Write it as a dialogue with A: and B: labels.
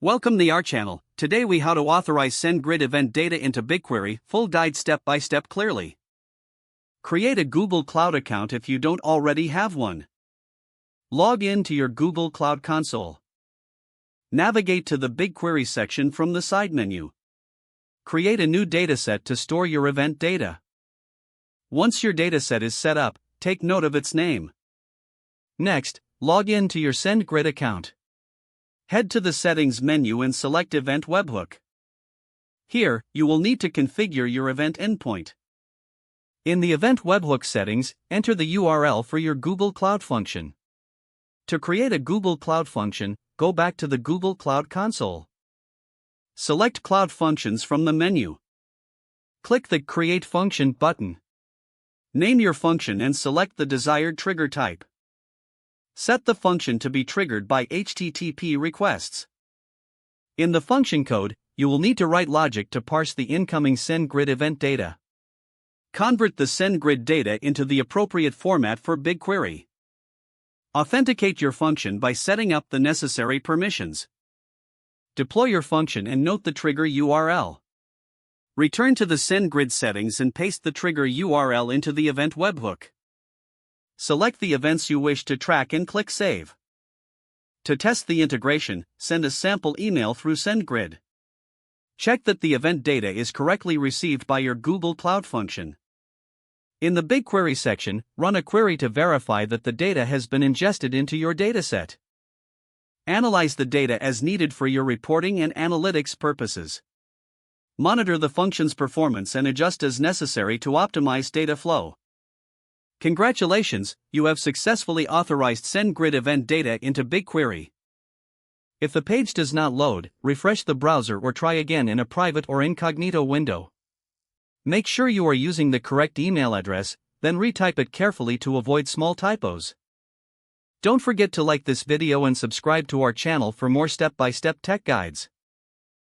A: Welcome to our channel. Today we how to authorize SendGrid event data into BigQuery, full guide step by step clearly. Create a Google Cloud account if you don't already have one. Log in to your Google Cloud console. Navigate to the BigQuery section from the side menu. Create a new dataset to store your event data. Once your dataset is set up, take note of its name. Next, log in to your SendGrid account. Head to the Settings menu and select Event Webhook. Here, you will need to configure your event endpoint. In the Event Webhook settings, enter the URL for your Google Cloud function. To create a Google Cloud function, go back to the Google Cloud console. Select Cloud Functions from the menu. Click the Create Function button. Name your function and select the desired trigger type. Set the function to be triggered by HTTP requests. In the function code, you will need to write logic to parse the incoming SendGrid event data. Convert the SendGrid data into the appropriate format for BigQuery. Authenticate your function by setting up the necessary permissions. Deploy your function and note the trigger URL. Return to the SendGrid settings and paste the trigger URL into the event webhook. Select the events you wish to track and click Save. To test the integration, send a sample email through SendGrid. Check that the event data is correctly received by your Google Cloud function. In the BigQuery section, run a query to verify that the data has been ingested into your dataset. Analyze the data as needed for your reporting and analytics purposes. Monitor the function's performance and adjust as necessary to optimize data flow. Congratulations, you have successfully authorized SendGrid event data into BigQuery. If the page does not load, refresh the browser or try again in a private or incognito window. Make sure you are using the correct email address, then retype it carefully to avoid small typos. Don't forget to like this video and subscribe to our channel for more step-by-step tech guides.